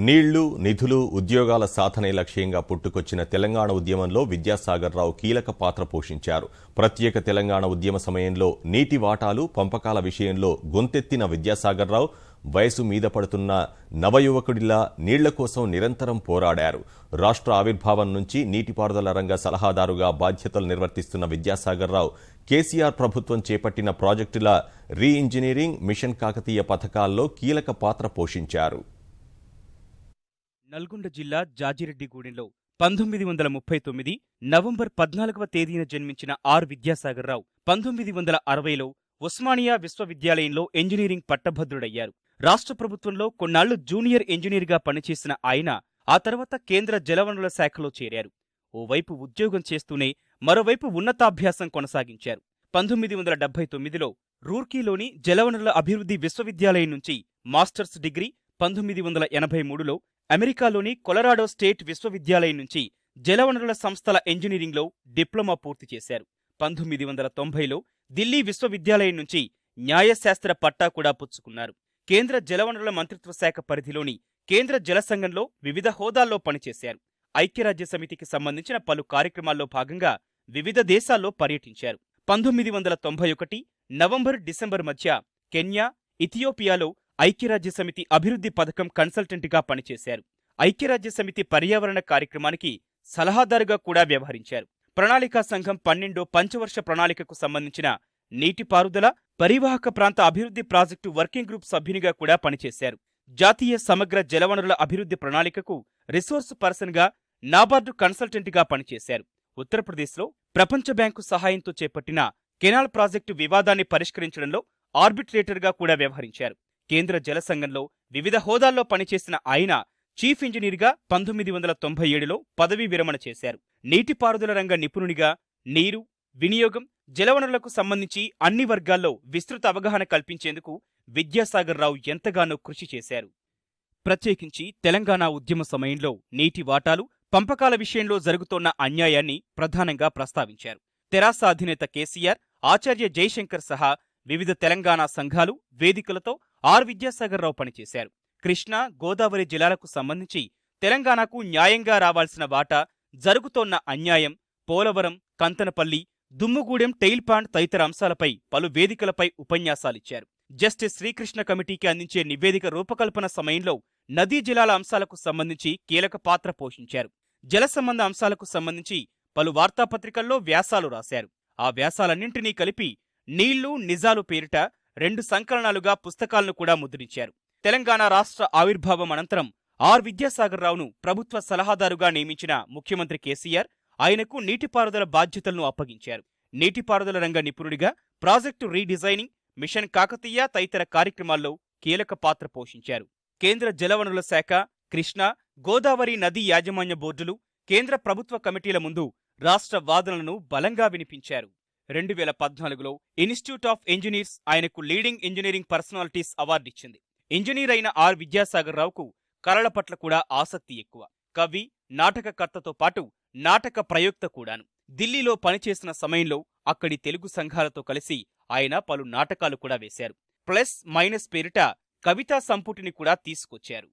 నీళ్లు, నిధులు, ఉద్యోగాల సాధనే లక్ష్యంగా పుట్టుకొచ్చిన తెలంగాణ ఉద్యమంలో విద్యాసాగర్ రావు కీలక పాత్ర పోషించారు. ప్రత్యేక తెలంగాణ ఉద్యమ సమయంలో నీటి వాటాలు, పంపకాల విషయంలో గొంతెత్తిన విద్యాసాగర్ రావు వయసు మీద పడుతున్న నవయువకుడిలా నీళ్ల కోసం నిరంతరం పోరాడారు. రాష్ట్ర ఆవిర్భావం నుంచి నీటిపారుదల రంగ సలహాదారుగా బాధ్యతలు నిర్వర్తిస్తున్న విద్యాసాగర్ రావు కేసీఆర్ ప్రభుత్వం చేపట్టిన ప్రాజెక్టుల రీ ఇంజనీరింగ్, మిషన్ కాకతీయ పథకాల్లో కీలక పాత్ర పోషించారు. నల్గొండ జిల్లా జాజిరెడ్డిగూడెంలో 1939 నవంబర్ 14వ తేదీన జన్మించిన విద్యాసాగర్ రావు 1960లో ఉస్మానియా విశ్వవిద్యాలయంలో ఇంజనీరింగ్ పట్టభద్రుడయ్యారు. రాష్ట్ర ప్రభుత్వంలో కొన్నాళ్లు జూనియర్ ఇంజనీర్గా పనిచేసిన ఆయన ఆ తర్వాత కేంద్ర జలవనరుల శాఖలో చేరారు. ఓవైపు ఉద్యోగం చేస్తూనే మరోవైపు ఉన్నతాభ్యాసం కొనసాగించారు. 1979లో రూర్కీలోని జలవనరుల అభివృద్ధి విశ్వవిద్యాలయం నుంచి మాస్టర్స్ డిగ్రీ, 1983లో అమెరికాలోని కొలరాడో స్టేట్ విశ్వవిద్యాలయం నుంచి జలవనరుల సంస్థల ఇంజనీరింగ్లో డిప్లొమా పూర్తి చేశారు. 1990లో ఢిల్లీ విశ్వవిద్యాలయం నుంచి న్యాయశాస్త్ర పట్టా కూడా పుచ్చుకున్నారు. కేంద్ర జలవనరుల మంత్రిత్వ శాఖ పరిధిలోని కేంద్ర జల సంఘంలో వివిధ హోదాల్లో పనిచేశారు. ఐక్యరాజ్యసమితికి సంబంధించిన పలు కార్యక్రమాల్లో భాగంగా వివిధ దేశాల్లో పర్యటించారు. 1991 నవంబర్, డిసెంబర్ మధ్య కెన్యా, ఇథియోపియాలో ఐక్యరాజ్యసమితి అభివృద్ధి పథకం కన్సల్టెంట్గా పనిచేశారు. ఐక్యరాజ్యసమితి పర్యావరణ కార్యక్రమానికి సలహాదారుగా కూడా వ్యవహరించారు. ప్రణాళికా సంఘం 12వ పంచవర్ష ప్రణాళికకు సంబంధించిన నీటిపారుదల, పరివాహక ప్రాంత అభివృద్ధి ప్రాజెక్టు వర్కింగ్ గ్రూప్ సభ్యునిగా కూడా పనిచేశారు. జాతీయ సమగ్ర జలవనరుల అభివృద్ధి ప్రణాళికకు రిసోర్స్ పర్సన్గా, నాబార్డు కన్సల్టెంట్గా పనిచేశారు. ఉత్తరప్రదేశ్లో ప్రపంచ బ్యాంకు సహాయంతో చేపట్టిన కెనాల్ ప్రాజెక్టు వివాదాన్ని పరిష్కరించడంలో ఆర్బిట్రేటర్గా కూడా వ్యవహరించారు. కేంద్ర జల సంఘంలో వివిధ హోదాల్లో పనిచేసిన ఆయన చీఫ్ ఇంజనీర్గా 1997లో పదవీ విరమణ చేశారు. నీటిపారుదల రంగ నిపుణునిగా నీరు, వినియోగం, జలవనరులకు సంబంధించి అన్ని వర్గాల్లో విస్తృత అవగాహన కల్పించేందుకు విద్యాసాగర్ రావు ఎంతగానో కృషి చేశారు. ప్రత్యేకించి తెలంగాణ ఉద్యమ సమయంలో నీటి వాటాలు, పంపకాల విషయంలో జరుగుతోన్న అన్యాయాన్ని ప్రధానంగా ప్రస్తావించారు. తెరాస అధినేత కేసీఆర్, ఆచార్య జయశంకర్ సహా వివిధ తెలంగాణ సంఘాలు, వేదికలతో విద్యాసాగర్ రావు పనిచేశారు. కృష్ణా, గోదావరి జిల్లాలకు సంబంధించి తెలంగాణకు న్యాయంగా రావాల్సిన వాటా, జరుగుతోన్న అన్యాయం, పోలవరం, కంతనపల్లి, దుమ్ముగూడెం టెయిల్ పాండ్ తదితర అంశాలపై పలు వేదికలపై ఉపన్యాసాలిచ్చారు. జస్టిస్ శ్రీకృష్ణ కమిటీకి అందించే నివేదిక రూపకల్పన సమయంలో నదీ జలాల అంశాలకు సంబంధించి కీలక పాత్ర పోషించారు. జల సంబంధ అంశాలకు సంబంధించి పలు వార్తాపత్రికల్లో వ్యాసాలు రాశారు. ఆ వ్యాసాలన్నింటినీ కలిపి నీళ్లు, నిజాలు పేరిట 2 సంకలనాలుగా పుస్తకాలను కూడా ముద్రించారు. తెలంగాణ రాష్ట్ర ఆవిర్భావం అనంతరం విద్యాసాగర్ రావును ప్రభుత్వ సలహాదారుగా నియమించిన ముఖ్యమంత్రి కేసీఆర్ ఆయనకు నీటిపారుదల బాధ్యతలను అప్పగించారు. నీటిపారుదల రంగ నిపుణుడిగా ప్రాజెక్టు రీడిజైనింగ్, మిషన్ కాకతీయ తదితర కార్యక్రమాల్లో కీలక పాత్ర పోషించారు. కేంద్ర జలవనరుల శాఖ, కృష్ణా, గోదావరి నదీ యాజమాన్య బోర్డులు, కేంద్ర ప్రభుత్వ కమిటీల ముందు రాష్ట్ర వాదనలను బలంగా వినిపించారు. 2014లో ఇన్స్టిట్యూట్ ఆఫ్ ఇంజనీర్స్ ఆయనకు లీడింగ్ ఇంజనీరింగ్ పర్సనాలిటీస్ అవార్డు ఇచ్చింది. ఇంజనీర్ అయిన విద్యాసాగర్ రావుకు కళల పట్ల కూడా ఆసక్తి ఎక్కువ. కవి, నాటకకర్తతో పాటు నాటక ప్రయోక్త కూడాను. ఢిల్లీలో పనిచేసిన సమయంలో అక్కడి తెలుగు సంఘాలతో కలిసి ఆయన పలు నాటకాలు కూడా వేశారు. ప్లస్ మైనస్ పేరిట కవితా సంపుటిని కూడా తీసుకొచ్చారు.